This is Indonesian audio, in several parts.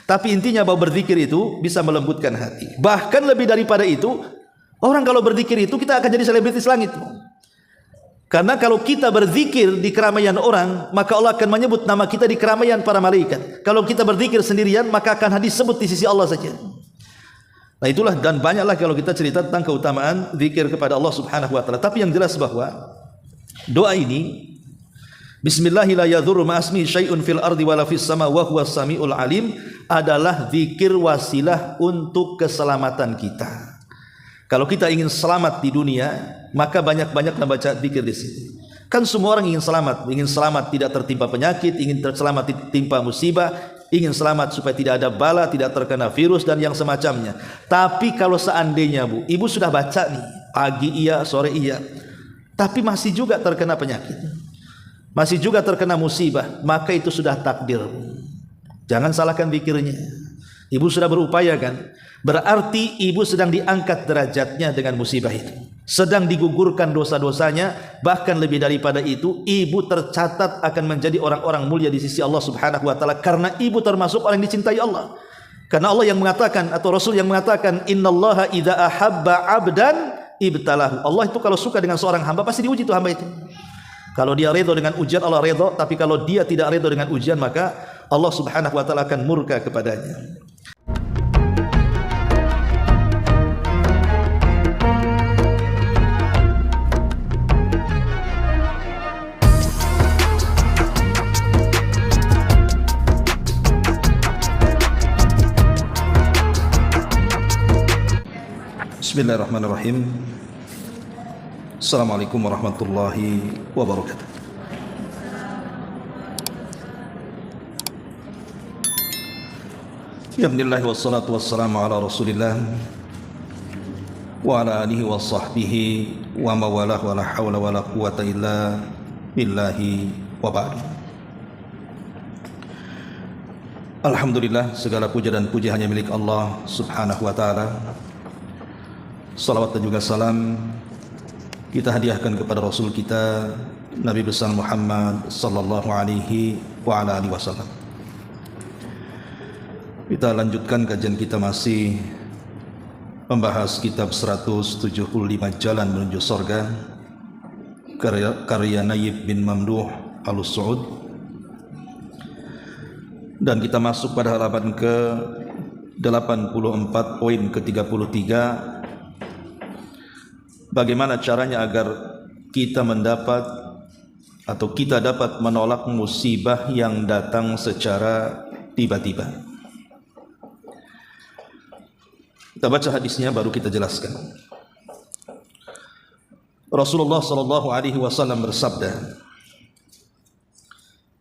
Tapi intinya bahwa berzikir itu bisa melembutkan hati. Bahkan lebih daripada itu, orang kalau berzikir itu kita akan jadi selebritis langit. Karena kalau kita berzikir di keramaian orang, maka Allah akan menyebut nama kita di keramaian para malaikat. Kalau kita berzikir sendirian, maka akan disebut di sisi Allah saja. Nah itulah, dan banyaklah kalau kita cerita tentang keutamaan zikir kepada Allah Subhanahu wa taala. Tapi yang jelas bahwa doa ini, Bismillahirrahmanirrahim, ma'asmi syai'un fil ardi wala fis sama wa huwas samiul alim, adalah zikir wasilah untuk keselamatan kita. Kalau kita ingin selamat di dunia, maka banyak-banyak membaca zikir di sini. Kan semua orang ingin selamat tidak tertimpa penyakit, ingin selamat tertimpa musibah, ingin selamat supaya tidak ada bala, tidak terkena virus dan yang semacamnya. Tapi kalau seandainya ibu sudah baca nih, pagi iya, sore iya, tapi masih juga terkena penyakit, masih juga terkena musibah, maka itu sudah takdir. Jangan salahkan zikirnya. Ibu sudah berupaya kan? Berarti ibu sedang diangkat derajatnya dengan musibah itu, sedang digugurkan dosa-dosanya. Bahkan lebih daripada itu, ibu tercatat akan menjadi orang-orang mulia di sisi Allah Subhanahu wa taala, karena ibu termasuk orang yang dicintai Allah. Karena Allah yang mengatakan, atau Rasul yang mengatakan, innallaha idza ahabba 'abdan ibtalahu. Allah itu kalau suka dengan seorang hamba, pasti diuji itu hamba itu. Kalau dia redha dengan ujian, Allah redha. Tapi kalau dia tidak redha dengan ujian, maka Allah Subhanahu wa taala akan murka kepadanya. Bismillahirrahmanirrahim. Assalamualaikum warahmatullahi wabarakatuh. Bismillah wassalatu wassalamu ala rasulillah wa ala alihi wa sahbihi wa mawalah wa la hawla wa la quwata illa billahi wa ba'du. Alhamdulillah, segala puja dan puji hanya milik Allah Subhanahu wa ta'ala. Salawat dan juga salam kita hadiahkan kepada Rasul kita, Nabi besar Muhammad sallallahu alaihi wa ala alihi wasallam. Kita lanjutkan kajian kita, masih membahas kitab 175 Jalan Menuju Surga, karya Nayyib bin Mamduh Al-Su'ud. Dan kita masuk pada halaman ke 84, poin ke-33. Bagaimana caranya agar kita mendapat atau kita dapat menolak musibah yang datang secara tiba-tiba. Kita baca hadisnya baru kita jelaskan. Rasulullah sallallahu alaihi wasallam bersabda,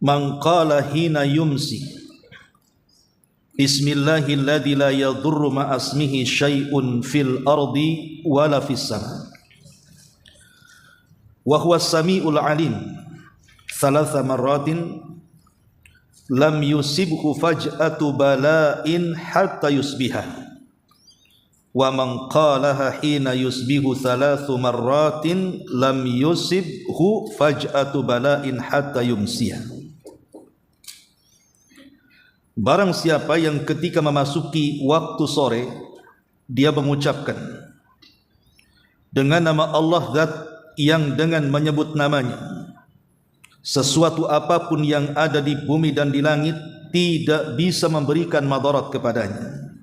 "Man qala hina yumsi Bismillahilladzi la yadurru ma asmihi syai'un fil ardi wala fis sama wa huwas samiul alim thalatha marratin lam yusibhu faj'atu bala'in hatta yusbiha wa man qalaha hina yusbihu thalathu marratin lam yusibhu faj'atu bala'in hatta yumsiha." Barang siapa yang ketika memasuki waktu sore dia mengucapkan dengan nama Allah zat yang dengan menyebut namanya sesuatu apapun yang ada di bumi dan di langit tidak bisa memberikan madarat kepadanya,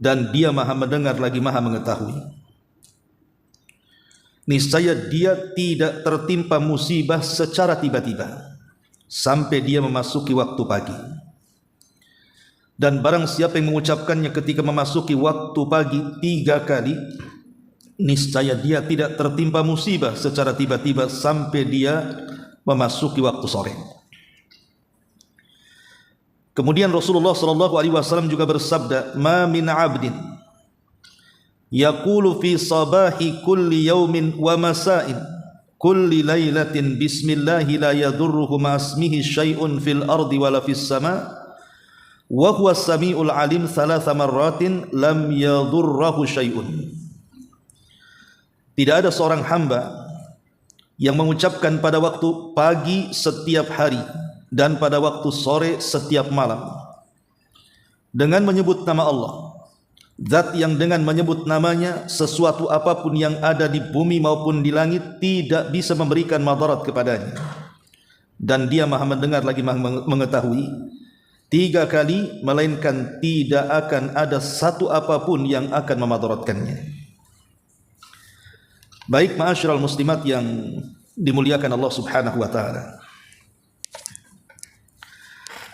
dan dia maha mendengar lagi maha mengetahui, niscaya dia tidak tertimpa musibah secara tiba-tiba sampai dia memasuki waktu pagi. Dan barang siapa yang mengucapkannya ketika memasuki waktu pagi 3 kali, niscaya dia tidak tertimpa musibah secara tiba-tiba sampai dia memasuki waktu sore. Kemudian Rasulullah sallallahu alaihi wasallam juga bersabda, "Ma min 'abdin yaqulu fi sabahi kulli yawmin wa masa'in kulli lailatin bismillahi la yadurruhu ma ismihi syai'un fil ardi wala fis sama' wa huwas samiul alim thalatha marratin lam yadurruhu syai'un." Tidak ada seorang hamba yang mengucapkan pada waktu pagi setiap hari dan pada waktu sore setiap malam dengan menyebut nama Allah, zat yang dengan menyebut namanya sesuatu apapun yang ada di bumi maupun di langit tidak bisa memberikan madarat kepadanya, dan dia maha mendengar lagi maha mengetahui. 3 kali, melainkan tidak akan ada satu apapun yang akan memadaratkannya. Baik ma'asyiral muslimat yang dimuliakan Allah Subhanahu wa taala,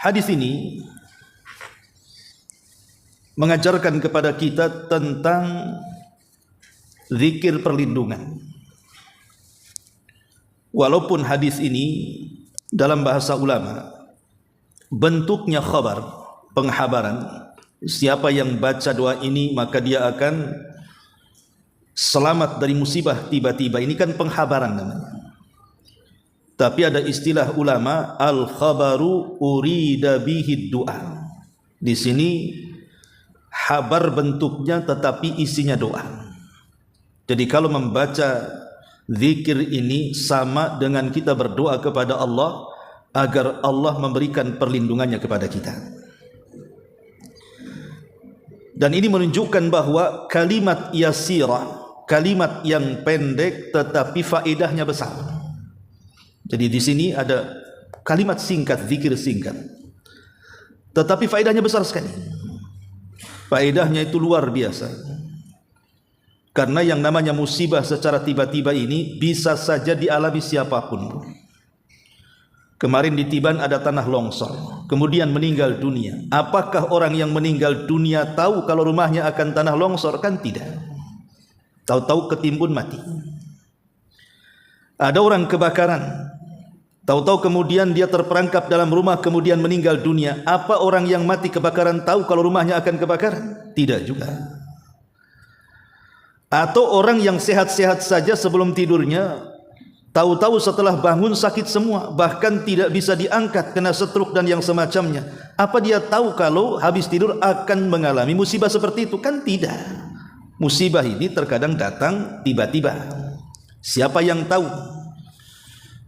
hadis ini mengajarkan kepada kita tentang zikir perlindungan. Walaupun hadis ini dalam bahasa ulama bentuknya khabar, penghabaran, siapa yang baca doa ini maka dia akan selamat dari musibah tiba-tiba. Ini kan penghabaran namanya. Tapi ada istilah ulama, al-khabaru urida bihi du'a. Di sini habar bentuknya tetapi isinya doa. Jadi kalau membaca zikir ini sama dengan kita berdoa kepada Allah agar Allah memberikan perlindungannya kepada kita. Dan ini menunjukkan bahwa kalimat yasirah, kalimat yang pendek tetapi faedahnya besar. Jadi di sini ada kalimat singkat, zikir singkat, tetapi faedahnya besar sekali. Faedahnya itu luar biasa. Karena yang namanya musibah secara tiba-tiba ini bisa saja dialami siapapun. Kemarin di Tiban ada tanah longsor, kemudian meninggal dunia. Apakah orang yang meninggal dunia tahu kalau rumahnya akan tanah longsor? Kan tidak. Tahu-tahu ketimbun mati. Ada orang kebakaran, tahu-tahu kemudian dia terperangkap dalam rumah kemudian meninggal dunia. Apa orang yang mati kebakaran tahu kalau rumahnya akan kebakaran? Tidak juga. Atau orang yang sehat-sehat saja sebelum tidurnya, tahu-tahu setelah bangun sakit semua, bahkan tidak bisa diangkat, kena stroke dan yang semacamnya. Apa dia tahu kalau habis tidur akan mengalami musibah seperti itu? Kan tidak. Musibah ini terkadang datang tiba-tiba. Siapa yang tahu?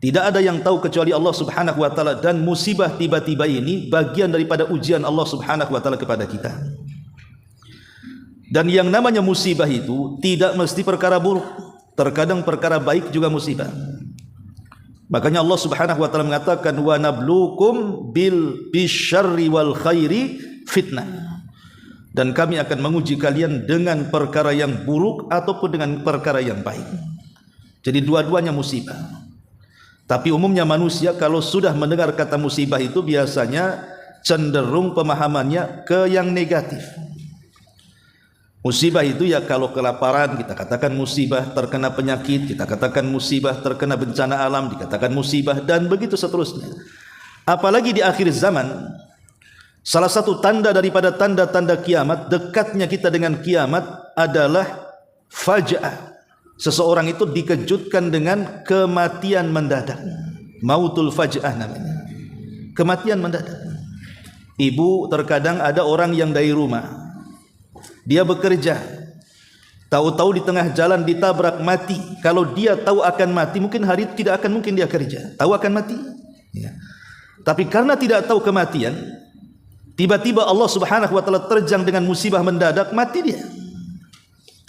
Tidak ada yang tahu kecuali Allah Subhanahu wa taala, dan musibah tiba-tiba ini bagian daripada ujian Allah Subhanahu wa taala kepada kita. Dan yang namanya musibah itu tidak mesti perkara buruk, terkadang perkara baik juga musibah. Makanya Allah Subhanahu wa taala mengatakan wa nabluukum bil bisyarri wal khairi fitnah. Dan kami akan menguji kalian dengan perkara yang buruk ataupun dengan perkara yang baik. Jadi dua-duanya musibah. Tapi umumnya manusia kalau sudah mendengar kata musibah itu biasanya cenderung pemahamannya ke yang negatif. Musibah itu ya kalau kelaparan kita katakan musibah, terkena penyakit kita katakan musibah, terkena bencana alam dikatakan musibah, dan begitu seterusnya. Apalagi di akhir zaman, salah satu tanda daripada tanda-tanda kiamat, dekatnya kita dengan kiamat adalah faja'ah. Seseorang itu dikejutkan dengan kematian mendadak. Mautul faja'ah namanya. Kematian mendadak. Ibu, terkadang ada orang yang dari rumah, dia bekerja, tahu-tahu di tengah jalan ditabrak mati. Kalau dia tahu akan mati, mungkin hari itu tidak akan mungkin dia kerja. Tahu akan mati ya. Tapi karena tidak tahu kematian, tiba-tiba Allah Subhanahu wa taala terjang dengan musibah mendadak, mati dia.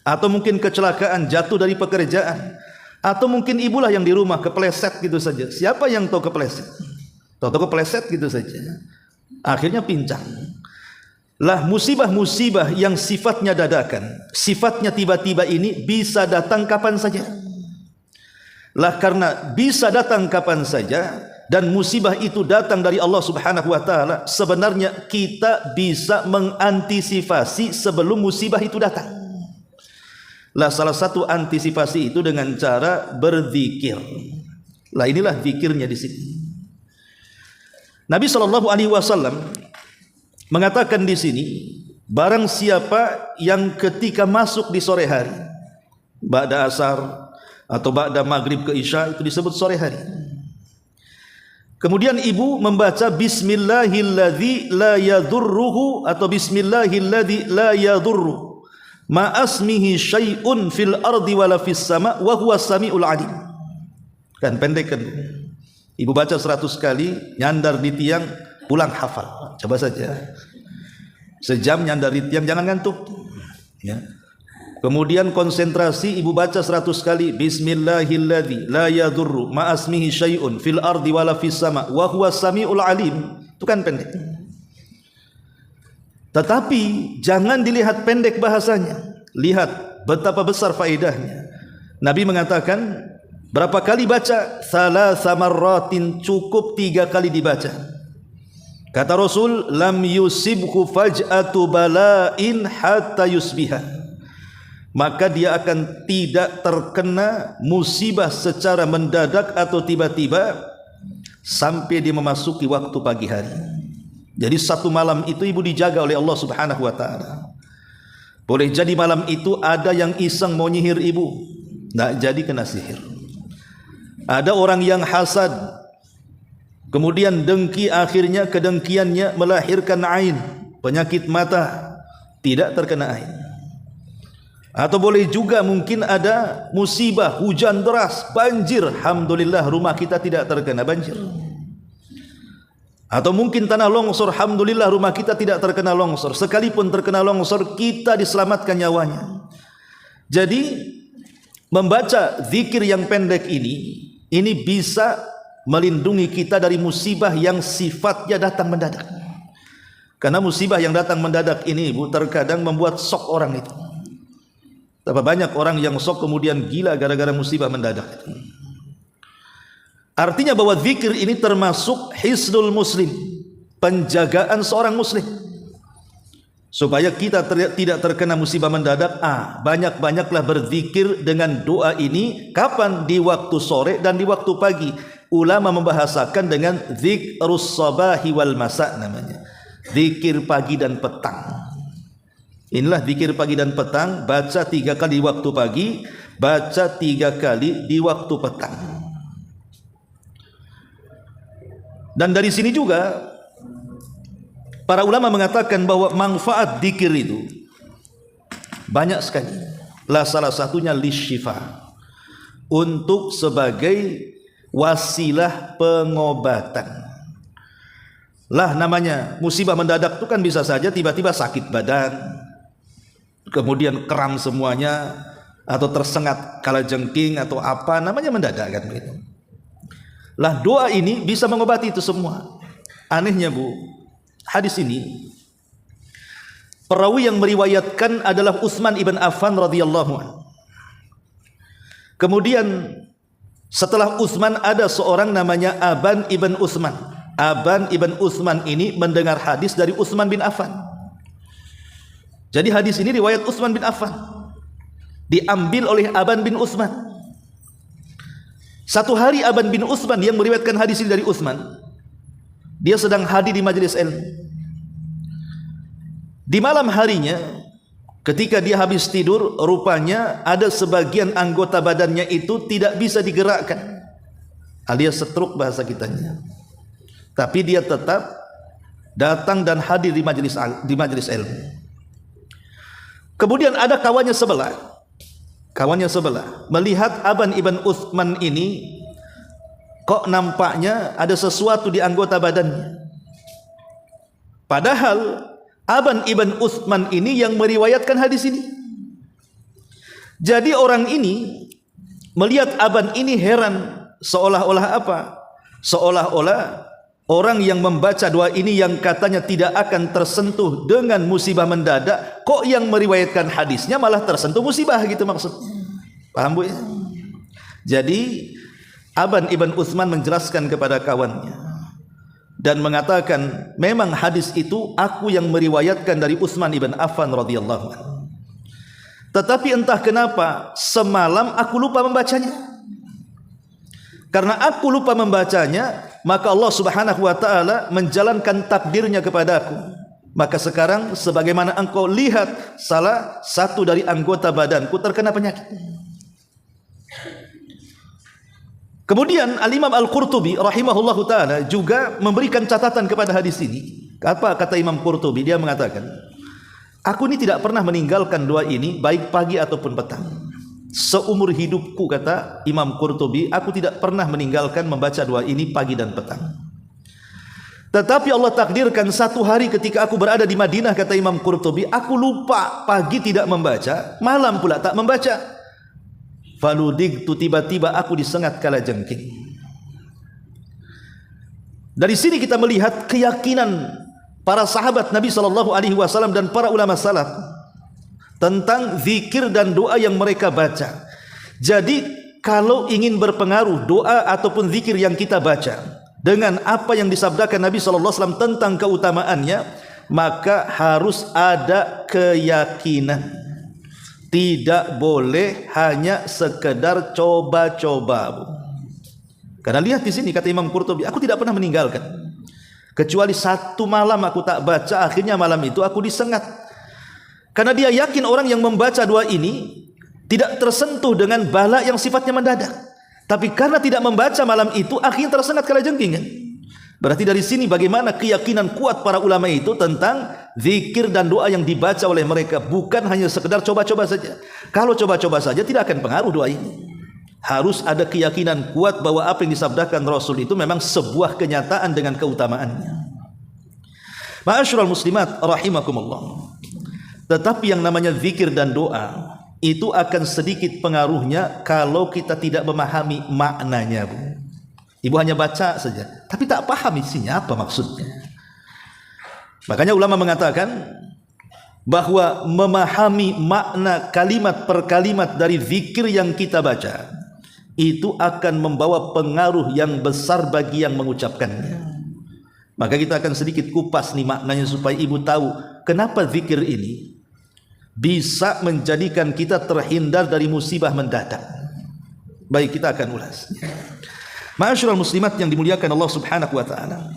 Atau mungkin kecelakaan, jatuh dari pekerjaan. Atau mungkin ibulah yang di rumah kepleset gitu saja. Siapa yang tahu kepleset? Tahu-tahu kepleset gitu saja, akhirnya pincang. Lah musibah-musibah yang sifatnya dadakan, sifatnya tiba-tiba ini bisa datang kapan saja. Lah karena bisa datang kapan saja dan musibah itu datang dari Allah Subhanahu wa taala, sebenarnya kita bisa mengantisipasi sebelum musibah itu datang. Lah salah satu antisipasi itu dengan cara berzikir. Lah inilah zikirnya di sini. Nabi sallallahu alaihi wasallam mengatakan di sini, barang siapa yang ketika masuk di sore hari, ba'da asar atau ba'da maghrib ke isya, itu disebut sore hari. Kemudian ibu membaca bismillahilladzi la yadurruhu atau bismillahilladzi la yadurru ma asmihi syai'un fil ardi wala fis sama wa huwa samiul alim. Kan pendek kan? Ibu baca 100 kali, nyandar di tiang, pulang hafal. Coba saja. Sejam nyandari tiang, jangan ngantuk. Ya. Kemudian konsentrasi, ibu baca 100 kali Bismillahilladzi la yadurru ma'asmihi syai'un fil ardi wala fis sama wa huwas samiul alim. Itu kan pendek. Tetapi jangan dilihat pendek bahasanya, lihat betapa besar faedahnya. Nabi mengatakan, berapa kali baca? Salasa marratin, cukup 3 kali dibaca. Kata Rasul, lam yusibhu faj'atu bala'in hatta yusbiha. Maka dia akan tidak terkena musibah secara mendadak atau tiba-tiba sampai dia memasuki waktu pagi hari. Jadi satu malam itu ibu dijaga oleh Allah Subhanahu wa ta'ala. Boleh jadi malam itu ada yang iseng mau nyihir ibu, tidak jadi kena sihir. Ada orang yang hasad, kemudian dengki, akhirnya kedengkiannya melahirkan ain, penyakit mata, tidak terkena ain. Atau boleh juga mungkin ada musibah, hujan deras, banjir, alhamdulillah rumah kita tidak terkena banjir. Atau mungkin tanah longsor, alhamdulillah rumah kita tidak terkena longsor. Sekalipun terkena longsor, kita diselamatkan nyawanya. Jadi membaca zikir yang pendek ini bisa melindungi kita dari musibah yang sifatnya datang mendadak. Karena musibah yang datang mendadak ini, ibu, terkadang membuat shock orang itu. Berapa banyak orang yang shock kemudian gila gara-gara musibah mendadak. Artinya bahwa zikir ini termasuk hisnul muslim, penjagaan seorang muslim, supaya kita tidak terkena musibah mendadak. Banyak-banyaklah berzikir dengan doa ini. Kapan? Di waktu sore dan di waktu pagi. Ulama membahasakan dengan zikrus sabahi wal masa, namanya zikir pagi dan petang. Inilah zikir pagi dan petang, baca 3 kali di waktu pagi, baca 3 kali di waktu petang. Dan dari sini juga para ulama mengatakan bahwa manfaat zikir itu banyak sekali. Salah satunya lisyifa, untuk sebagai wasilah pengobatan. Namanya musibah mendadak itu kan bisa saja tiba-tiba sakit badan, kemudian kram semuanya, atau tersengat kalajengking atau apa, namanya mendadak kan begitu. Doa ini bisa mengobati itu semua. Anehnya, Bu, hadis ini perawi yang meriwayatkan adalah Utsman ibn Affan radhiyallahu anhu. Kemudian setelah Utsman ada seorang namanya Aban ibn Utsman. Aban ibn Utsman ini mendengar hadis dari Utsman bin Affan. Jadi hadis ini riwayat Utsman bin Affan, diambil oleh Aban bin Utsman. Satu hari Aban bin Utsman yang meriwayatkan hadis ini dari Utsman, dia sedang hadir di majelis ilmu. Di malam harinya, ketika dia habis tidur, rupanya ada sebagian anggota badannya itu tidak bisa digerakkan, alias stroke bahasa kitanya. Tapi dia tetap datang dan hadir di majelis ilmu. Kemudian ada kawannya sebelah melihat Aban ibn Utsman ini kok nampaknya ada sesuatu di anggota badannya. Padahal Aban ibn Utsman ini yang meriwayatkan hadis ini. Jadi orang ini melihat Aban ini heran, seolah-olah apa? Seolah-olah orang yang membaca doa ini yang katanya tidak akan tersentuh dengan musibah mendadak, kok yang meriwayatkan hadisnya malah tersentuh musibah, gitu maksudnya. Paham, Bu ya? Jadi Aban ibn Utsman menjelaskan kepada kawannya dan mengatakan, memang hadis itu aku yang meriwayatkan dari Utsman ibn Affan radhiyallahu anhu. Tetapi entah kenapa semalam aku lupa membacanya. Karena aku lupa membacanya, maka Allah Subhanahu wa ta'ala menjalankan takdirnya kepadaku. Maka sekarang sebagaimana engkau lihat, salah satu dari anggota badanku terkena penyakit. Kemudian Al-Imam Al-Qurtubi rahimahullahu ta'ala juga memberikan catatan kepada hadis ini. Apa kata Imam Qurtubi? Dia mengatakan, aku ini tidak pernah meninggalkan doa ini baik pagi ataupun petang. Seumur hidupku, kata Imam Qurtubi, aku tidak pernah meninggalkan membaca doa ini pagi dan petang. Tetapi Allah takdirkan satu hari ketika aku berada di Madinah, kata Imam Qurtubi, aku lupa pagi tidak membaca, malam pula tak membaca. Faludigtu, tiba-tiba aku disengat kalajengking. Dari sini kita melihat keyakinan para sahabat Nabi SAW dan para ulama salaf tentang zikir dan doa yang mereka baca. Jadi kalau ingin berpengaruh doa ataupun zikir yang kita baca dengan apa yang disabdakan Nabi SAW tentang keutamaannya, maka harus ada keyakinan. Tidak boleh hanya sekedar coba-coba. Karena lihat di sini kata Imam Qurtubi, aku tidak pernah meninggalkan. Kecuali satu malam aku tak baca, akhirnya malam itu aku disengat. Karena dia yakin orang yang membaca doa ini tidak tersentuh dengan bala yang sifatnya mendadak. Tapi karena tidak membaca malam itu, akhirnya tersengat kalajengking. Berarti dari sini bagaimana keyakinan kuat para ulama itu tentang zikir dan doa yang dibaca oleh mereka. Bukan hanya sekedar coba-coba saja. Kalau coba-coba saja tidak akan pengaruh doa ini. Harus ada keyakinan kuat bahwa apa yang disabdakan Rasul itu memang sebuah kenyataan dengan keutamaannya. Ma'asyiral muslimat rahimakumullah. Tetapi yang namanya zikir dan doa itu akan sedikit pengaruhnya kalau kita tidak memahami maknanya, Bu. Ibu hanya baca saja, tapi tak paham isinya apa maksudnya. Makanya ulama mengatakan bahwa memahami makna kalimat per kalimat dari zikir yang kita baca itu akan membawa pengaruh yang besar bagi yang mengucapkannya. Maka kita akan sedikit kupas nih maknanya supaya ibu tahu kenapa zikir ini bisa menjadikan kita terhindar dari musibah mendadak. Baik, kita akan ulas. Ma'asyiral muslimat yang dimuliakan Allah Subhanahu wa taala.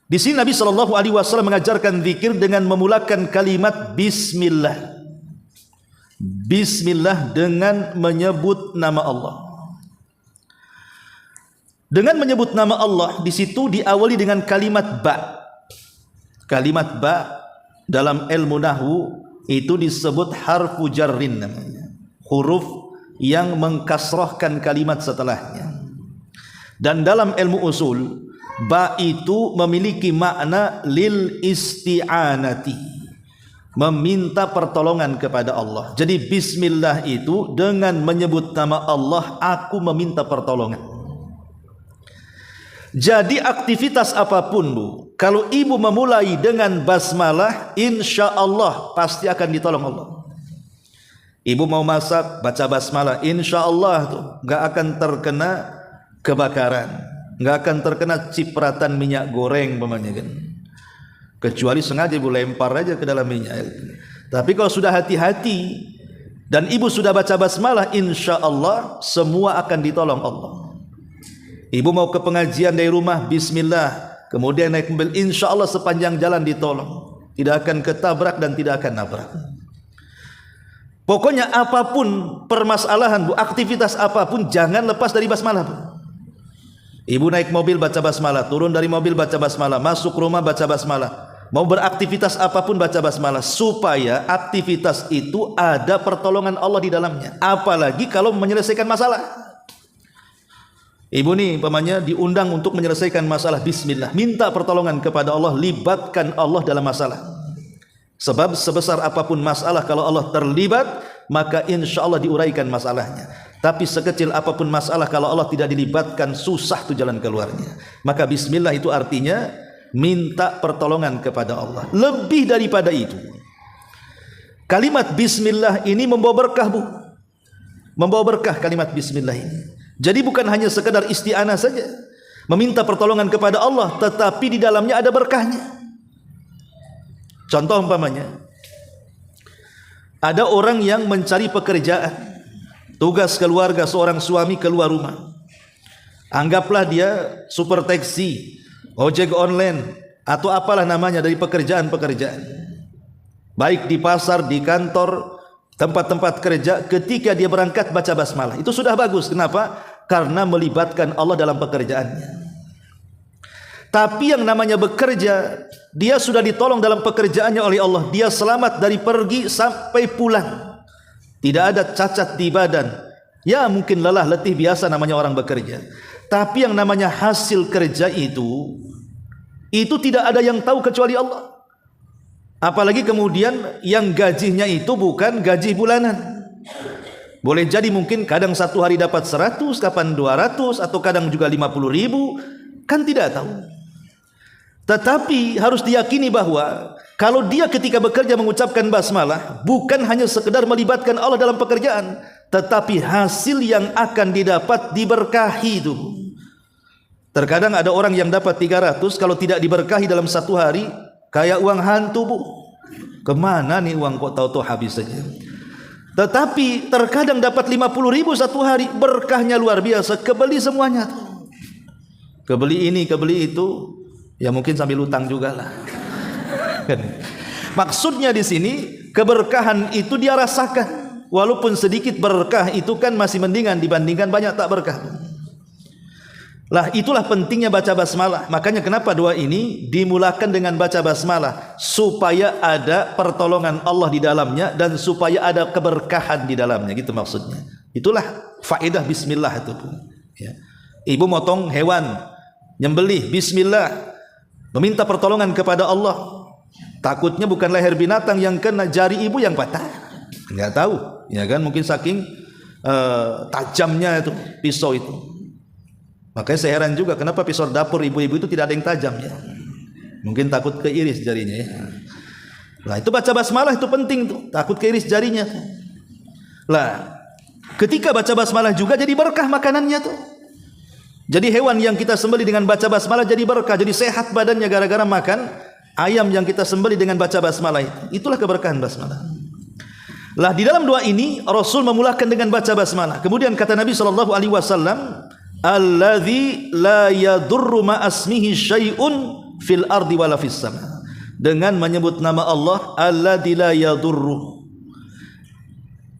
Di sini Nabi sallallahu alaihi wasallam mengajarkan zikir dengan memulakan kalimat bismillah. Bismillah dengan menyebut nama Allah. Dengan menyebut nama Allah di situ diawali dengan kalimat ba. Kalimat ba dalam ilmu nahwu itu disebut harfu jarrin namanya. Huruf yang mengkasrahkan kalimat setelahnya. Dan dalam ilmu usul, ba itu memiliki makna lil isti'anati, meminta pertolongan kepada Allah. Jadi bismillah itu dengan menyebut nama Allah, aku meminta pertolongan. Jadi aktivitas apapun, Bu, kalau ibu memulai dengan basmalah, insya Allah pasti akan ditolong Allah. Ibu mau masak, baca basmalah, insya Allah tuh gak akan terkena kebakaran, gak akan terkena cipratan minyak goreng namanya kan. Kecuali sengaja ibu lempar aja ke dalam minyak. Tapi kalau sudah hati-hati dan ibu sudah baca basmalah, insya Allah semua akan ditolong Allah. Ibu mau ke pengajian dari rumah, bismillah, kemudian naik mobil, insya Allah sepanjang jalan ditolong. Tidak akan ketabrak dan tidak akan nabrak. Pokoknya apapun permasalahan, Bu, aktivitas apapun jangan lepas dari basmalah, Bu. Ibu naik mobil baca basmalah, turun dari mobil baca basmalah, masuk rumah baca basmalah, mau beraktivitas apapun baca basmalah, supaya aktivitas itu ada pertolongan Allah di dalamnya. Apalagi kalau menyelesaikan masalah. Ibu nih umpamanya diundang untuk menyelesaikan masalah, bismillah, minta pertolongan kepada Allah, libatkan Allah dalam masalah. Sebab sebesar apapun masalah, kalau Allah terlibat, maka insya Allah diuraikan masalahnya. Tapi sekecil apapun masalah, kalau Allah tidak dilibatkan, susah tuh jalan keluarnya. Maka bismillah itu artinya minta pertolongan kepada Allah. Lebih daripada itu, kalimat bismillah ini membawa berkah, Bu. Membawa berkah kalimat bismillah ini. Jadi bukan hanya sekedar isti'anah saja, meminta pertolongan kepada Allah, tetapi di dalamnya ada berkahnya. Contoh umpamanya, ada orang yang mencari pekerjaan, tugas keluarga, seorang suami keluar rumah. Anggaplah dia super taksi, ojek online, atau apalah namanya dari pekerjaan-pekerjaan. Baik di pasar, di kantor, tempat-tempat kerja, ketika dia berangkat baca basmalah, itu sudah bagus. Kenapa? Karena melibatkan Allah dalam pekerjaannya. Tapi yang namanya bekerja, dia sudah ditolong dalam pekerjaannya oleh Allah. Dia selamat dari pergi sampai pulang. Tidak ada cacat di badan. Ya mungkin lelah, letih, biasa namanya orang bekerja. Tapi yang namanya hasil kerja itu Itu tidak ada yang tahu kecuali Allah. Apalagi kemudian yang gajinya itu bukan gaji bulanan. Boleh jadi mungkin kadang satu hari dapat 100, kapan 200, atau kadang juga 50.000, kan tidak tahu. Tetapi harus diyakini bahwa kalau dia ketika bekerja mengucapkan basmalah, bukan hanya sekedar melibatkan Allah dalam pekerjaan, tetapi hasil yang akan didapat diberkahi itu. Terkadang ada orang yang dapat 300, kalau tidak diberkahi dalam satu hari, kayak uang hantu, Bu. Kemana nih uang kok tahu-tahu habis saja. Tetapi terkadang dapat 50.000 satu hari, berkahnya luar biasa, kebeli semuanya. Kebeli ini, kebeli itu, ya mungkin sambil utang juga lah. Maksudnya di sini keberkahan itu dia rasakan, walaupun sedikit berkah itu kan masih mendingan dibandingkan banyak tak berkah. Lah itulah pentingnya baca basmalah. Makanya kenapa doa ini dimulakan dengan baca basmalah, supaya ada pertolongan Allah di dalamnya dan supaya ada keberkahan di dalamnya, gitu maksudnya. Itulah faedah bismillah itu, ya. Ibu motong hewan, nyembelih bismillah, meminta pertolongan kepada Allah. Takutnya bukan leher binatang yang kena, jari ibu yang patah. Enggak tahu, ya kan, mungkin saking tajamnya itu pisau itu. Makanya saya heran juga kenapa pisau dapur ibu-ibu itu tidak ada yang tajam, ya. Mungkin takut keiris jarinya, ya. Lah itu baca basmalah itu penting tuh, takut keiris jarinya. Lah ketika baca basmalah juga jadi berkah makanannya tuh. Jadi hewan yang kita sembelih dengan baca basmalah jadi berkah, jadi sehat badannya gara-gara makan ayam yang kita sembelih dengan baca basmalah itu. Itulah keberkahan basmalah. Lah di dalam doa ini Rasul memulakan dengan baca basmalah. Kemudian kata Nabi SAW, alladzi la yadurru ma'asmihi syai'un fil ardi wala fis sama. Dengan menyebut nama Allah, alladzi la yadurru.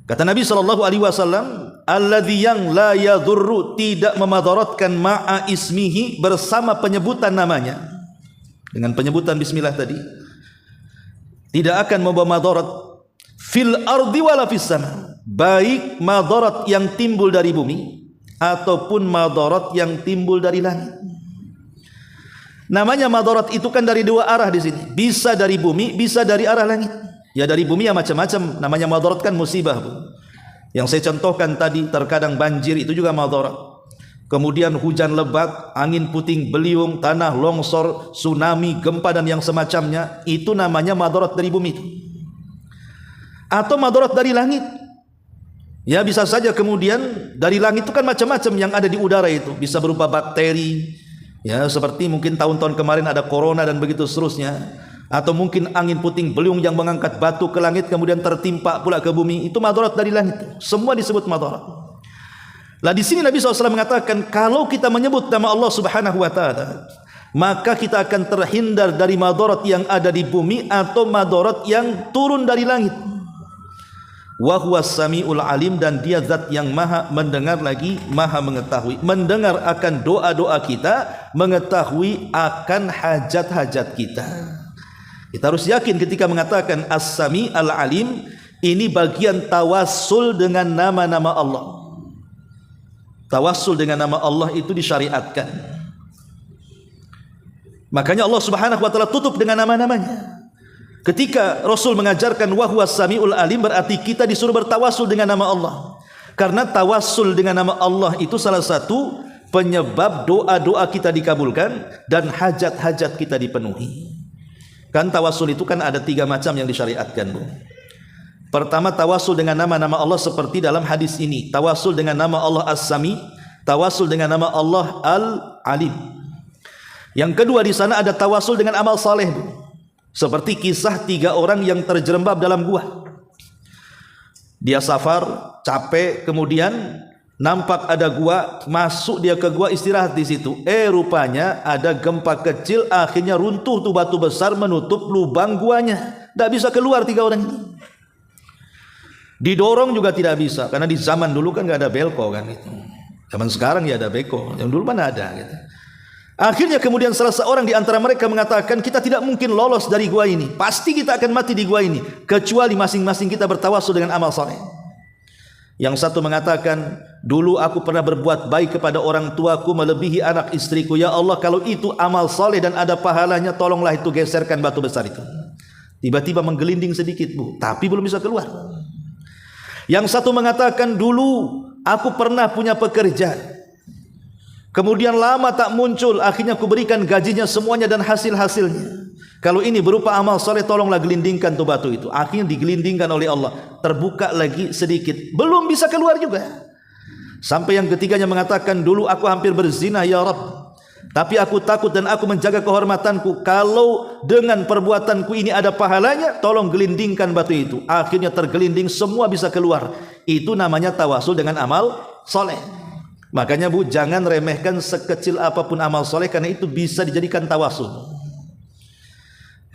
Kata Nabi SAW, alladzi yang la yadurru, tidak memadaratkan, ma'a ismihi, bersama penyebutan namanya. Dengan penyebutan bismillah tadi, tidak akan membawa madarat fil ardi wala fis sama, baik madarat yang timbul dari bumi ataupun madarat yang timbul dari langit. Namanya madarat itu kan dari dua arah di sini, bisa dari bumi, bisa dari arah langit. Ya dari bumi ya macam-macam, namanya madarat kan musibah, Bu. Yang saya contohkan tadi, terkadang banjir itu juga madarat. Kemudian hujan lebat, angin puting beliung, tanah longsor, tsunami, gempa dan yang semacamnya, itu namanya madarat dari bumi. Atau madarat dari langit. Ya bisa saja kemudian dari langit itu kan macam-macam yang ada di udara itu, bisa berupa bakteri, ya seperti mungkin tahun-tahun kemarin ada corona dan begitu seterusnya, atau mungkin angin puting beliung yang mengangkat batu ke langit kemudian tertimpa pula ke bumi, itu madarat dari langit. Semua disebut madarat. Lah di sini Nabi SAW mengatakan kalau kita menyebut nama Allah Subhanahu wa taala, maka kita akan terhindar dari madarat yang ada di bumi atau madarat yang turun dari langit. Wa huwas samiul alim, dan dia zat yang maha mendengar lagi maha mengetahui, mendengar akan doa-doa kita, mengetahui akan hajat-hajat kita. Kita harus yakin ketika mengatakan as-sami al-alim, ini bagian tawassul dengan nama-nama Allah. Tawassul dengan nama Allah itu disyariatkan. Makanya Allah Subhanahu wa taala tutup dengan nama-namanya. Ketika Rasul mengajarkan wa huwas samiul alim, berarti kita disuruh bertawassul dengan nama Allah. Karena tawassul dengan nama Allah itu salah satu penyebab doa-doa kita dikabulkan dan hajat-hajat kita dipenuhi. Kan tawassul itu kan ada 3 macam yang disyariatkan, Bu. Pertama, tawassul dengan nama-nama Allah seperti dalam hadis ini. Tawassul dengan nama Allah As-Sami, tawassul dengan nama Allah Al-Alim. Yang kedua di sana ada tawassul dengan amal saleh, Bu. Seperti kisah 3 orang yang terjerembab dalam gua. Dia safar, capek, kemudian nampak ada gua, masuk dia ke gua, istirahat di situ. Rupanya ada gempa kecil, akhirnya runtuh tuh batu besar menutup lubang guanya. Tidak bisa keluar 3 orang ini. Didorong juga tidak bisa, karena di zaman dulu kan nggak ada belko kan gitu. Zaman sekarang ya ada beko, yang dulu mana ada gitu. Akhirnya kemudian salah seorang di antara mereka mengatakan, kita tidak mungkin lolos dari gua ini, pasti kita akan mati di gua ini, kecuali masing-masing kita bertawassul dengan amal saleh. Yang satu mengatakan, dulu aku pernah berbuat baik kepada orang tuaku melebihi anak istriku. Ya Allah, kalau itu amal soleh dan ada pahalanya, tolonglah itu geserkan batu besar itu. Tiba-tiba menggelinding sedikit, Bu, tapi belum bisa keluar. Yang satu mengatakan, dulu aku pernah punya pekerjaan, kemudian lama tak muncul, akhirnya aku berikan gajinya semuanya dan hasil-hasilnya. Kalau ini berupa amal soleh, tolonglah gelindingkan tuh batu itu. Akhirnya digelindingkan oleh Allah, terbuka lagi sedikit, belum bisa keluar juga. Sampai yang ketiganya mengatakan, dulu aku hampir berzina ya Rabb, tapi aku takut dan aku menjaga kehormatanku. Kalau dengan perbuatanku ini ada pahalanya, tolong gelindingkan batu itu. Akhirnya tergelinding, semua bisa keluar. Itu namanya tawasul dengan amal soleh. Makanya Bu, jangan remehkan sekecil apapun amal soleh, karena itu bisa dijadikan tawasul.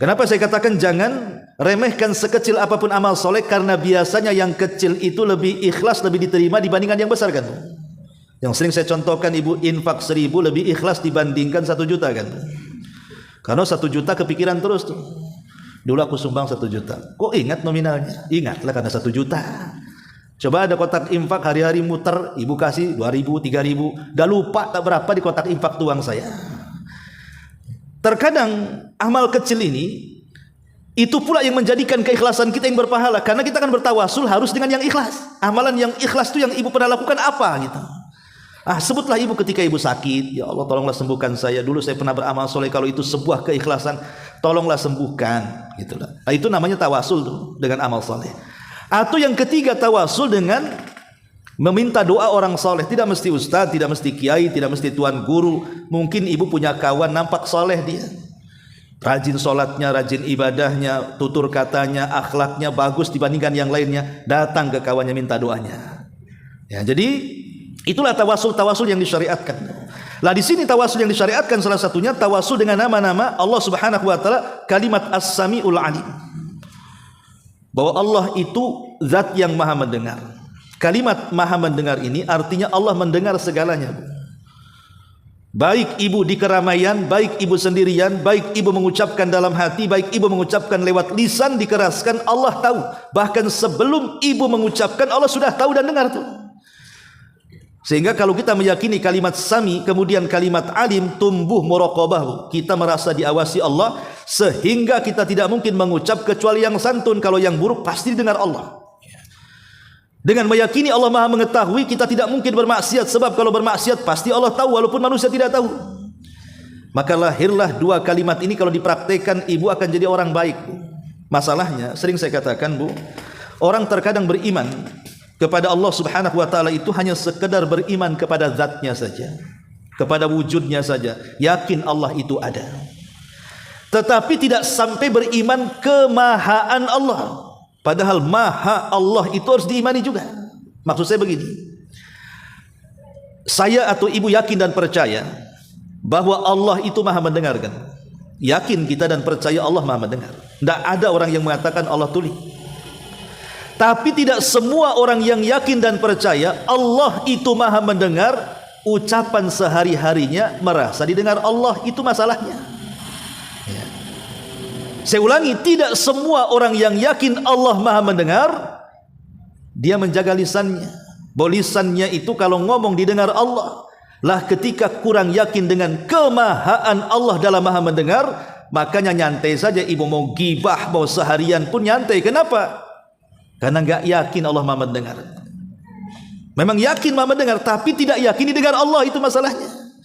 Kenapa saya katakan jangan remehkan sekecil apapun amal soleh? Karena biasanya yang kecil itu lebih ikhlas, lebih diterima dibandingkan yang besar kan. Yang sering saya contohkan, ibu infak 1.000 lebih ikhlas dibandingkan 1 juta kan. Karena 1 juta kepikiran terus tuh. Dulu aku sumbang 1 juta. Kok ingat nominalnya? Ingatlah karena 1 juta. Coba ada kotak infak hari-hari muter, ibu kasih 2.000, 3.000. Dah lupa tak berapa di kotak infak tuang saya. Terkadang amal kecil ini itu pula yang menjadikan keikhlasan kita yang berpahala, karena kita akan bertawasul harus dengan yang ikhlas. Amalan yang ikhlas itu yang ibu pernah lakukan apa gitu. Sebutlah ibu ketika ibu sakit, ya Allah tolonglah sembuhkan saya. Dulu saya pernah beramal soleh, kalau itu sebuah keikhlasan, tolonglah sembuhkan gitulah. Itu namanya tawasul tuh dengan amal soleh. Atau yang ketiga, tawasul dengan meminta doa orang soleh. Tidak mesti ustaz, tidak mesti kiai, tidak mesti tuan guru. Mungkin ibu punya kawan nampak soleh dia, rajin sholatnya, rajin ibadahnya, tutur katanya, akhlaknya bagus dibandingkan yang lainnya. Datang ke kawannya minta doanya. Ya, jadi itulah tawasul yang disyariatkan. Lah di sini tawasul yang disyariatkan salah satunya tawasul dengan nama-nama Allah Subhanahu wa taala, kalimat As-Sami'ul Alim. Bahwa Allah itu zat yang maha mendengar. Kalimat maha mendengar ini artinya Allah mendengar segalanya. Baik ibu di keramaian, baik ibu sendirian, baik ibu mengucapkan dalam hati, baik ibu mengucapkan lewat lisan dikeraskan, Allah tahu. Bahkan sebelum ibu mengucapkan, Allah sudah tahu dan dengar tuh. Sehingga kalau kita meyakini kalimat Sami kemudian kalimat Alim, tumbuh muraqabah, kita merasa diawasi Allah, sehingga kita tidak mungkin mengucap kecuali yang santun. Kalau yang buruk pasti didengar Allah. Dengan meyakini Allah maha mengetahui, kita tidak mungkin bermaksiat, sebab kalau bermaksiat pasti Allah tahu walaupun manusia tidak tahu. Maka lahirlah 2 kalimat ini, kalau dipraktekkan ibu akan jadi orang baik. Masalahnya sering saya katakan Bu, orang terkadang beriman kepada Allah Subhanahu wa taala itu hanya sekedar beriman kepada zatnya saja, kepada wujudnya saja, yakin Allah itu ada, tetapi tidak sampai beriman kemahaan Allah. Padahal maha Allah itu harus diimani juga. Maksud saya begini, saya atau ibu yakin dan percaya bahwa Allah itu maha mendengarkan. Yakin kita dan percaya Allah maha mendengar. Tidak ada orang yang mengatakan Allah tuli. Tapi tidak semua orang yang yakin dan percaya Allah itu maha mendengar, ucapan sehari-harinya merasa didengar Allah, itu masalahnya. Saya ulangi, tidak semua orang yang yakin Allah maha mendengar, dia menjaga lisannya. Bahwa lisannya itu kalau ngomong didengar Allah. Lah ketika kurang yakin dengan kemahaan Allah dalam maha mendengar, makanya nyantai saja ibu mau gibah mau seharian pun nyantai. Kenapa? Karena enggak yakin Allah maha mendengar. Memang yakin maha mendengar, tapi tidak yakin didengar Allah, itu masalahnya.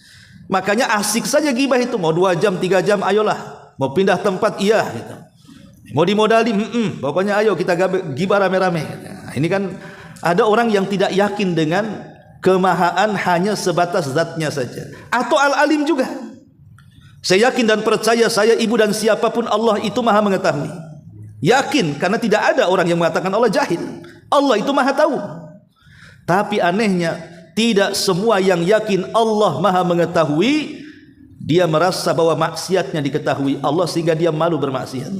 Makanya asik saja gibah itu, mau 2 jam 3 jam ayolah. Mau pindah tempat iya gitu. Mau dimodali, pokoknya ayo kita gibah rame-rame. Nah, ini kan ada orang yang tidak yakin dengan kemahaan, hanya sebatas zatnya saja. Atau al-alim juga. Saya yakin dan percaya, saya ibu dan siapapun Allah itu maha mengetahui. Yakin karena tidak ada orang yang mengatakan Allah jahil. Allah itu maha tahu. Tapi anehnya tidak semua yang yakin Allah maha mengetahui, dia merasa bahwa maksiatnya diketahui Allah sehingga dia malu bermaksiat.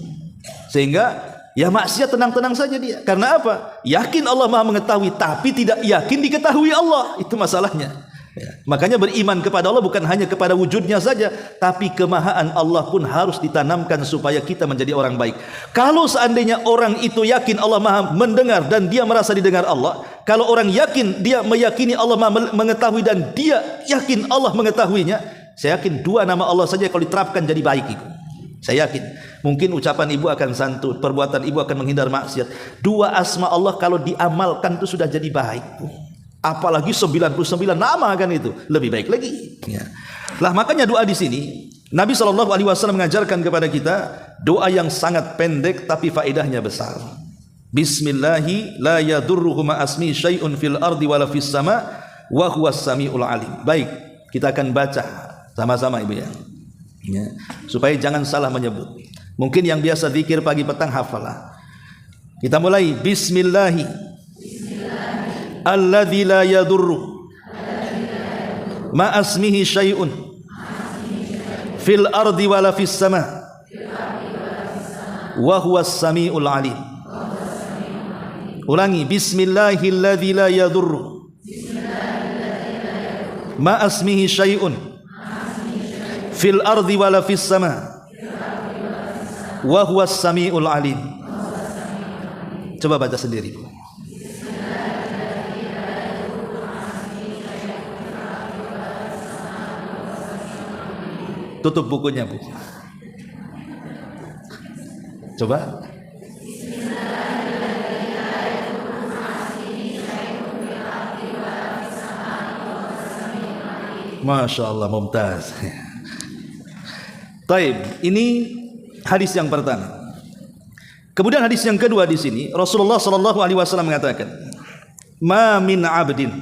Sehingga ya maksiat tenang-tenang saja dia. Karena apa? Yakin Allah maha mengetahui, tapi tidak yakin diketahui Allah. Itu masalahnya. Ya. Makanya beriman kepada Allah bukan hanya kepada wujudnya saja, tapi kemahaan Allah pun harus ditanamkan supaya kita menjadi orang baik. Kalau seandainya orang itu yakin Allah maha mendengar dan dia merasa didengar Allah, Kalau orang yakin, dia meyakini Allah mengetahui dan dia yakin Allah mengetahuinya, saya yakin dua nama Allah saja kalau diterapkan jadi baik itu. Saya yakin. Mungkin ucapan ibu akan santun, perbuatan ibu akan menghindar maksiat. Dua asma Allah kalau diamalkan itu sudah jadi baik. Apalagi 99 nama kan itu, lebih baik lagi. Ya. Lah makanya doa di sini Nabi SAW mengajarkan kepada kita doa yang sangat pendek tapi faedahnya besar. Bismillahi la yadurruhu ma asmi syai'un fil ardi wala fis sama wa huwas samiul alim. Baik, kita akan baca sama-sama ibu ya. Ya, supaya jangan salah menyebut. Mungkin yang biasa zikir pagi petang hafalah. Kita mulai bismillahi alladzi la yadurru ma asmihi syai'un fil ardi wala fis sama wa huwas samiul alim. Ulangi bismillahilladzi la yadurru ma asmihi syai'un fil ardi wala fis sama wa huwas samiul alim. Coba baca sendiri. Tutup bukunya, Bu. Coba. Masya Allah, mumtaz. Taib, ini hadis yang pertama. Kemudian hadis yang kedua di sini, Rasulullah SAW mengatakan, "Ma min 'abdin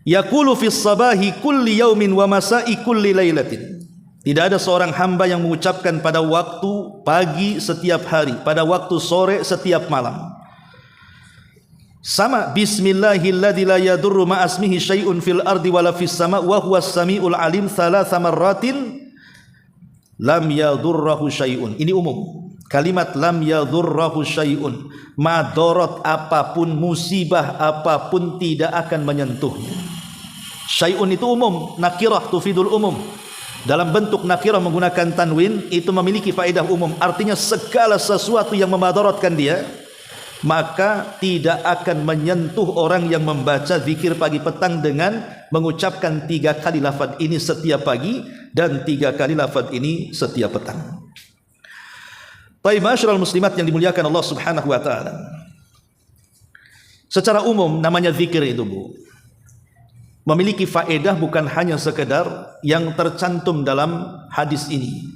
yaqulu fis sabahi kulli yaumin wa masa'i kulli lailatin." Tidak ada seorang hamba yang mengucapkan pada waktu pagi setiap hari, pada waktu sore setiap malam. Sama bismillahilladzi la yadurru ma asmihi syai'un fil ardi wala fis sama wa huwas samiul alim thalatha marratin lam yadurruhu syai'un. Ini umum. Kalimat lam yadurruhu syai'un, madarat apapun, musibah apapun tidak akan menyentuhnya. Syai'un itu umum, nakirah tufidul umum. Dalam bentuk nakirah menggunakan tanwin itu memiliki faedah umum. Artinya segala sesuatu yang memadaratkan dia maka tidak akan menyentuh orang yang membaca zikir pagi petang dengan mengucapkan 3 kali lafaz ini setiap pagi dan 3 kali lafaz ini setiap petang. Baik, ma'asyiral muslimat yang dimuliakan Allah Subhanahu wa taala. Secara umum namanya zikir itu, Bu, memiliki faedah bukan hanya sekedar yang tercantum dalam hadis ini.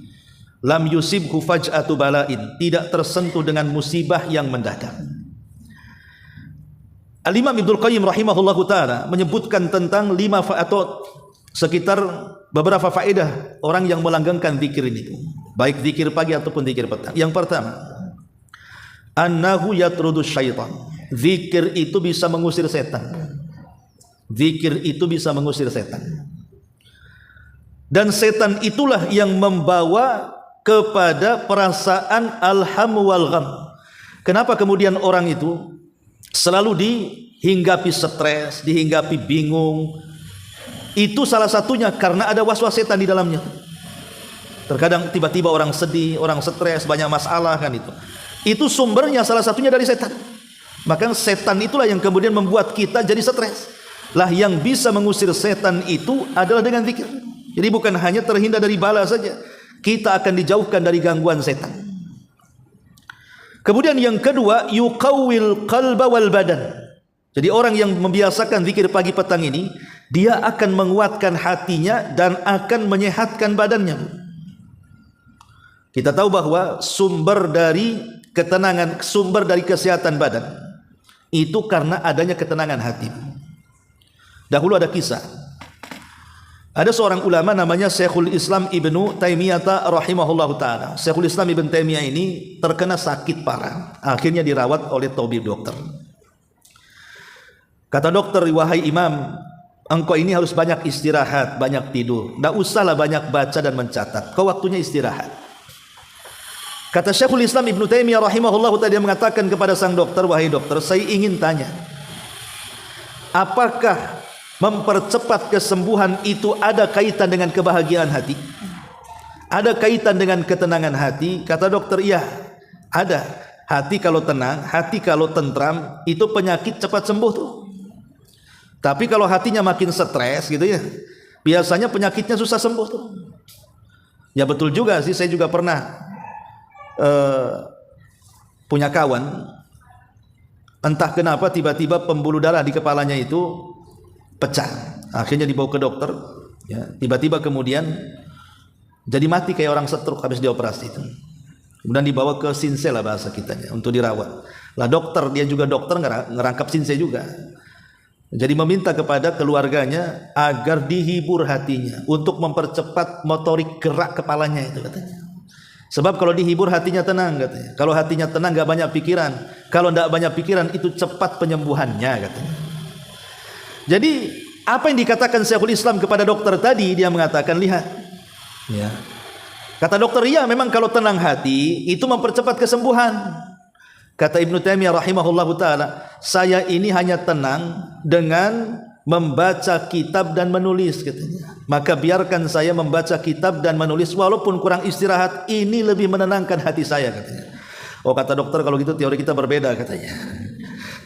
Lam yusibhu faj'atu bala'in, tidak tersentuh dengan musibah yang mendadak. Al-Imam Ibnu Qayyim rahimahullahu taala menyebutkan tentang 5 atau sekitar beberapa faedah orang yang melanggengkan zikir ini, baik zikir pagi ataupun zikir petang. Yang pertama, annahu yatrudus syaitan. Zikir itu bisa mengusir setan. Zikir itu bisa mengusir setan. Dan setan itulah yang membawa kepada perasaan alham wal gham. Kenapa kemudian orang itu selalu dihinggapi stres, dihinggapi bingung? Itu salah satunya karena ada was-was setan di dalamnya. Terkadang tiba-tiba orang sedih, orang stres, banyak masalah kan itu. Itu sumbernya salah satunya dari setan. Maka setan itulah yang kemudian membuat kita jadi stres. Lah yang bisa mengusir setan itu adalah dengan zikir. Jadi bukan hanya terhindar dari bala saja, kita akan dijauhkan dari gangguan setan. Kemudian yang kedua, yuqawwil qalba wal badan. Jadi orang yang membiasakan zikir pagi petang ini, dia akan menguatkan hatinya dan akan menyehatkan badannya. Kita tahu bahwa sumber dari ketenangan, sumber dari kesehatan badan itu karena adanya ketenangan hati. Dahulu ada kisah. Ada seorang ulama namanya Syekhul Islam Ibnu Taimiyah rahimahullahu taala. Syekhul Islam Ibnu Taimiyah ini terkena sakit parah. Akhirnya dirawat oleh tabib dokter. Kata dokter, "Wahai Imam, engkau ini harus banyak istirahat, banyak tidur. Tidak usahlah banyak baca dan mencatat. Kau waktunya istirahat." Kata Syekhul Islam Ibnu Taimiyah rahimahullahu taala, dia mengatakan kepada sang dokter, "Wahai dokter, saya ingin tanya, apakah mempercepat kesembuhan itu ada kaitan dengan kebahagiaan hati? Ada kaitan dengan ketenangan hati?" Kata dokter, "Iya, ada. Hati kalau tenang, hati kalau tentram, itu penyakit cepat sembuh tuh. Tapi kalau hatinya makin stres gitu ya, biasanya penyakitnya susah sembuh tuh. Ya betul juga sih, saya juga pernah punya kawan, entah kenapa tiba-tiba pembuluh darah di kepalanya itu pecah. Akhirnya dibawa ke dokter, ya, tiba-tiba kemudian jadi mati kayak orang stroke habis dioperasi itu. Kemudian dibawa ke Sinsei lah bahasa kitanya untuk dirawat. Lah dokter, dia juga dokter ngerangkap Sinsei juga. Jadi meminta kepada keluarganya agar dihibur hatinya untuk mempercepat motorik gerak kepalanya itu katanya. Sebab kalau dihibur hatinya tenang katanya. Kalau hatinya tenang gak banyak pikiran. Kalau tidak banyak pikiran itu cepat penyembuhannya katanya. Jadi apa yang dikatakan Syekhul Islam kepada dokter tadi, dia mengatakan lihat, ya. Kata dokter, iya memang kalau tenang hati itu mempercepat kesembuhan. Kata Ibnu Taimiyah rahimahullahu taala, saya ini hanya tenang dengan membaca kitab dan menulis katanya. Maka biarkan saya membaca kitab dan menulis walaupun kurang istirahat, ini lebih menenangkan hati saya katanya. Oh kata dokter, kalau gitu teori kita berbeda katanya.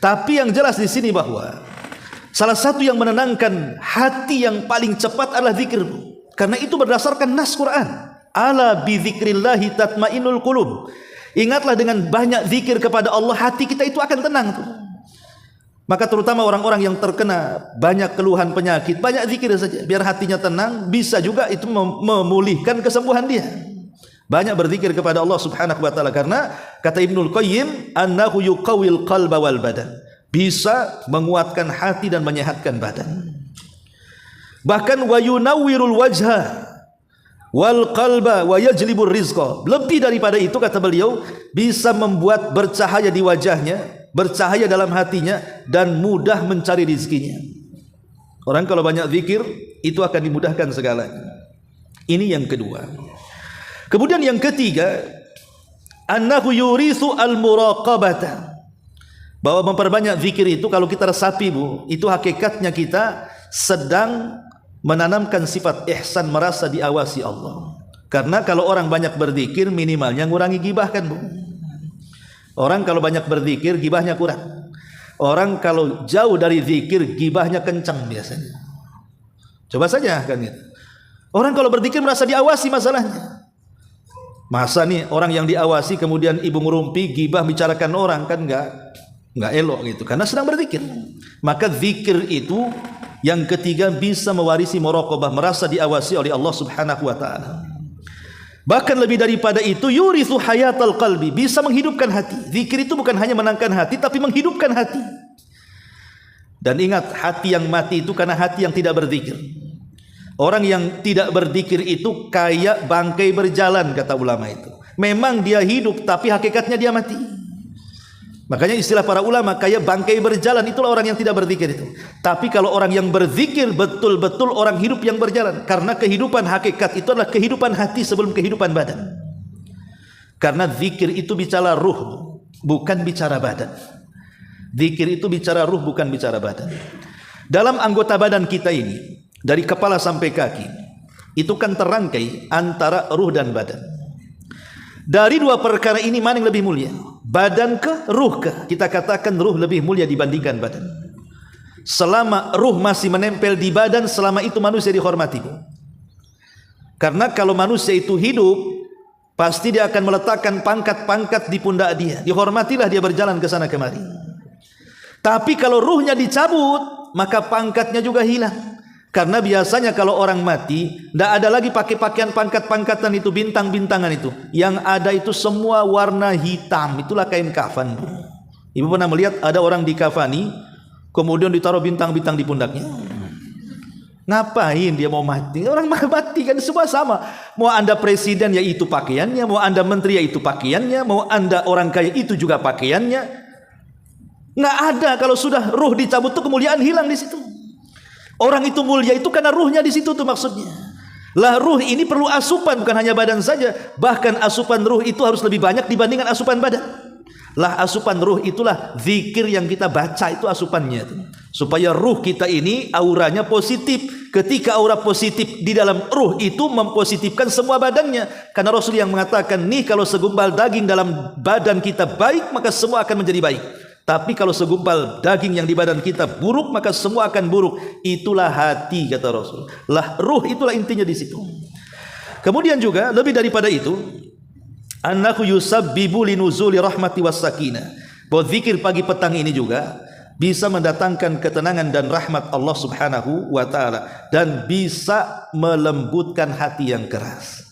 Tapi yang jelas di sini bahwa salah satu yang menenangkan hati yang paling cepat adalah zikir. Karena itu berdasarkan nas Quran. Ala bi dzikrillahi tatmainul qulub. Ingatlah dengan banyak zikir kepada Allah, hati kita itu akan tenang tuh. Maka terutama orang-orang yang terkena banyak keluhan penyakit, banyak zikir saja biar hatinya tenang, bisa juga itu memulihkan kesembuhan dia. Banyak berzikir kepada Allah Subhanahu wa taala, karena kata Ibnul Qayyim, annahu yuqawwil qalba wal badan. Bisa menguatkan hati dan menyehatkan badan. Bahkan wa yunawwirul wajha wal qalba wa yajlibur rizqa. Lebih daripada itu kata beliau, bisa membuat bercahaya di wajahnya, bercahaya dalam hatinya, dan mudah mencari rizkinya. Orang kalau banyak zikir itu akan dimudahkan segalanya. Ini yang kedua. Kemudian yang ketiga, annahu yurisu al-muraqabata. Bahwa memperbanyak zikir itu kalau kita resapi Bu, itu hakikatnya kita sedang menanamkan sifat ihsan, merasa diawasi Allah. Karena kalau orang banyak berzikir, minimalnya ngurangi gibah kan Bu. Orang kalau banyak berzikir, gibahnya kurang. Orang kalau jauh dari zikir, gibahnya kencang biasanya. Coba saja kan gitu. Orang kalau berzikir merasa diawasi masalahnya. Masa nih orang yang diawasi kemudian ibu ngerumpi, gibah bicarakan orang, kan enggak elok gitu, karena sedang berzikir. Maka zikir itu yang ketiga bisa mewarisi muraqabah, merasa diawasi oleh Allah Subhanahu wa taala. Bahkan lebih daripada itu, yurithu hayatal qalbi, bisa menghidupkan hati. Zikir itu bukan hanya menenangkan hati, tapi menghidupkan hati. Dan ingat, hati yang mati itu karena hati yang tidak berzikir. Orang yang tidak berzikir itu kayak bangkai berjalan, kata ulama itu. Memang dia hidup, tapi hakikatnya dia mati. Makanya istilah para ulama, kayak bangkai berjalan, itulah orang yang tidak berzikir itu. Tapi kalau orang yang berzikir, betul-betul orang hidup yang berjalan. Karena kehidupan hakikat itu adalah kehidupan hati sebelum kehidupan badan. Karena zikir itu bicara ruh, bukan bicara badan. Zikir itu bicara ruh, bukan bicara badan. Dalam anggota badan kita ini, dari kepala sampai kaki, itu kan terangkai antara ruh dan badan. Dari dua perkara ini mana yang lebih mulia? Badan ke ruh ke? Kita katakan ruh lebih mulia dibandingkan badan. Selama ruh masih menempel di badan, selama itu manusia dihormati. Karena kalau manusia itu hidup, pasti dia akan meletakkan pangkat-pangkat di pundak dia. Dihormatilah dia berjalan ke sana kemari. Tapi kalau ruhnya dicabut, maka pangkatnya juga hilang. Karena biasanya kalau orang mati, tidak ada lagi pakai pakaian pangkat-pangkatan itu, bintang-bintangan itu. Yang ada itu semua warna hitam. Itulah kain kafan. Ibu pernah melihat ada orang dikafani, kemudian ditaruh bintang-bintang di pundaknya. Ngapain dia mau mati? Orang mati kan semua sama. Mau anda presiden ya itu pakaiannya, mau anda menteri ya itu pakaiannya, mau anda orang kaya itu juga pakaiannya. Nggak ada. Kalau sudah ruh dicabut tuh kemuliaan hilang di situ. Orang itu mulia itu karena ruhnya di situ tuh maksudnya. Lah ruh ini perlu asupan, bukan hanya badan saja. Bahkan asupan ruh itu harus lebih banyak dibandingkan asupan badan. Lah asupan ruh itulah zikir yang kita baca, itu asupannya itu. supaya ruh kita ini auranya positif. Ketika aura positif di dalam ruh itu mempositifkan semua badannya. Karena Rasul yang mengatakan, nih kalau segumpal daging dalam badan kita baik, maka semua akan menjadi baik. Tapi kalau segumpal daging yang di badan kita buruk, maka semua akan buruk. Itulah hati, kata Rasul. Lah ruh itulah intinya di situ. Kemudian juga lebih daripada itu, annahu yusabbibu linuzuli rahmati was sakinah. Bahwa zikir pagi petang ini juga bisa mendatangkan ketenangan dan rahmat Allah Subhanahu wa taala dan bisa melembutkan hati yang keras.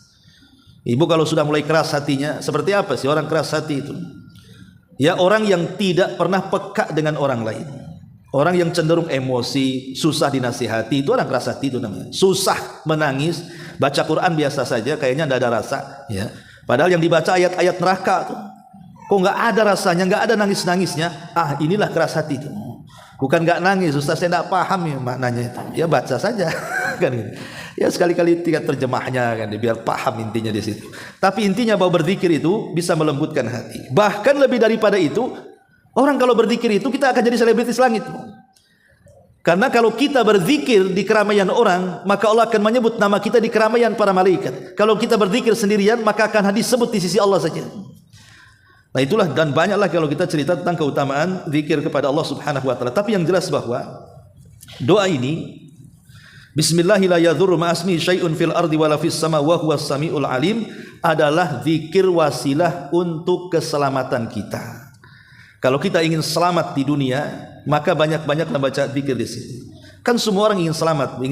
Ibu kalau sudah mulai keras hatinya, seperti apa sih orang keras hati itu? Ya orang yang tidak pernah peka dengan orang lain. Orang yang cenderung emosi, susah dinasihati, itu orang keras hati itu namanya. Susah menangis, baca Quran biasa saja kayaknya tidak ada rasa, ya. Padahal yang dibaca ayat-ayat neraka tuh. Kok nggak ada rasanya, nggak ada nangis-nangisnya? Ah, inilah keras hati itu. Bukan nggak nangis, Ustaz saya nggak paham ya maknanya itu. Ya baca saja, kan? Ya sekali-kali tingkat terjemahnya kan, biar paham intinya di situ. Tapi intinya bahwa berzikir itu bisa melembutkan hati. Bahkan lebih daripada itu, orang kalau berzikir itu kita akan jadi selebritis langit. Karena kalau kita berzikir di keramaian orang, maka Allah akan menyebut nama kita di keramaian para malaikat. Kalau kita berzikir sendirian, maka akan disebut di sisi Allah saja. Nah itulah, dan banyaklah kalau kita cerita tentang keutamaan zikir kepada Allah Subhanahu wa taala. Tapi yang jelas bahwa doa ini, Bismillahi la yadhurru ma'asmi syai'un fil ardi wala fis sama wa huwas samiul alim, adalah zikir wasilah untuk keselamatan kita. Kalau kita ingin selamat di dunia, maka banyak-banyak membaca zikir di sini. Kan semua orang ingin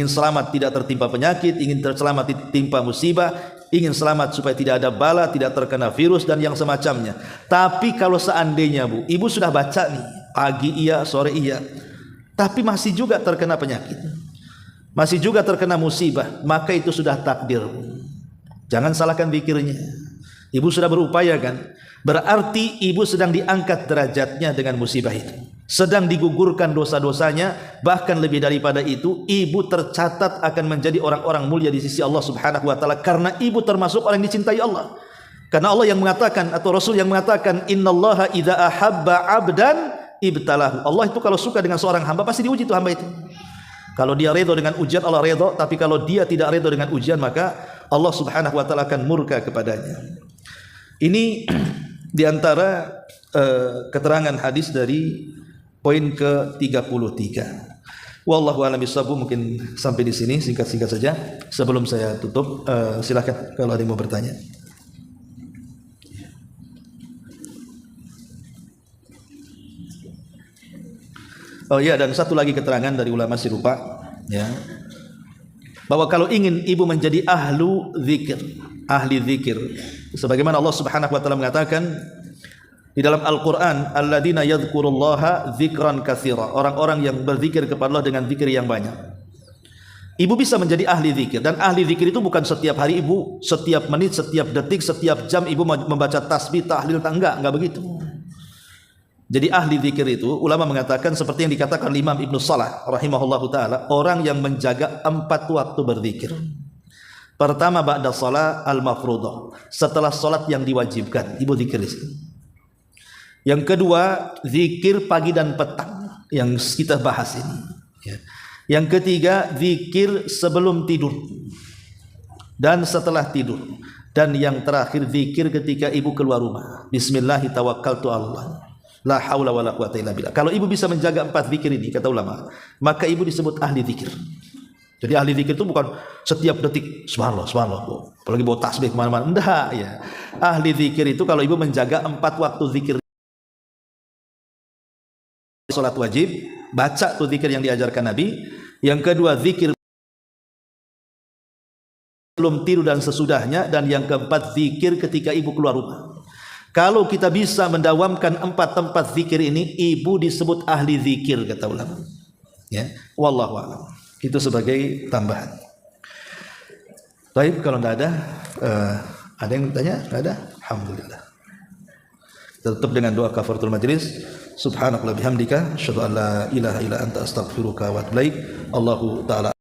selamat tidak tertimpa penyakit, ingin selamat ditimpa musibah, ingin selamat supaya tidak ada bala, tidak terkena virus dan yang semacamnya. Tapi kalau seandainya Bu, ibu sudah baca nih, pagi iya, sore iya, tapi masih juga terkena penyakit, masih juga terkena musibah, maka itu sudah takdir. Jangan salahkan zikirnya. Ibu sudah berupaya kan? Berarti ibu sedang diangkat derajatnya dengan musibah itu, sedang digugurkan dosa-dosanya. Bahkan lebih daripada itu, ibu tercatat akan menjadi orang-orang mulia di sisi Allah Subhanahu wa taala, karena ibu termasuk orang yang dicintai Allah. Karena Allah yang mengatakan, atau Rasul yang mengatakan, innallaha idza ahabba 'abdan ibtalahu. Allah itu kalau suka dengan seorang hamba pasti diuji itu hamba itu. Kalau dia redha dengan ujian, Allah redha. Tapi kalau dia tidak redha dengan ujian, maka Allah Subhanahu wa taala akan murka kepadanya. Ini diantara keterangan hadis dari poin ke-33. Wallahu a'lam bishawab. Mungkin sampai di sini singkat-singkat saja sebelum saya tutup. Silakan kalau ada yang mau bertanya. Oh ya, dan satu lagi keterangan dari ulama serupa, ya, bahwa kalau ingin ibu menjadi ahli zikir, sebagaimana Allah Subhanahu wa taala mengatakan di dalam Al-Qur'an, alladzina yadhkurullaha dzikran katsira, orang-orang yang berzikir kepada Allah dengan zikir yang banyak. Ibu bisa menjadi ahli zikir, dan ahli zikir itu bukan setiap hari ibu, setiap menit, setiap detik, setiap jam ibu membaca tasbih, tahlil, enggak begitu. Jadi ahli zikir itu ulama mengatakan seperti yang dikatakan Imam Ibnu Salah rahimahullahu taala, orang yang menjaga 4 waktu berzikir. Pertama, ba'da shalah al-mafruḍah, setelah salat yang diwajibkan, ibu zikir di sini. Yang kedua, zikir pagi dan petang yang kita bahas ini, ya. Yang ketiga, zikir sebelum tidur dan setelah tidur. Dan yang terakhir, zikir ketika ibu keluar rumah. Bismillahi tawakkaltu 'alallah, la haula wala quwata illa billah. Kalau ibu bisa menjaga 4 zikir ini, kata ulama, maka ibu disebut ahli zikir. Jadi ahli zikir itu bukan setiap detik subhanallah, apalagi bawa tasbih kemana-mana. Enggak, ya. Ahli zikir itu kalau ibu menjaga 4 waktu zikir. Salat wajib, baca tuh zikir yang diajarkan Nabi. Yang kedua, zikir sebelum tidur dan sesudahnya. Dan yang keempat, zikir ketika ibu keluar rumah. Kalau kita bisa mendawamkan 4 tempat zikir ini, ibu disebut ahli zikir, kata ulama. Ya, wallahu a'lam. Itu sebagai tambahan. Baik, kalau tidak ada yang tanya? Tidak ada? Alhamdulillah. Kita tutup dengan doa kafaratul majlis. Subhanakallahumma bihamdika asyhadu an la ilaha illa anta astaghfiruka wa atubu ilaik. Allahu ta'ala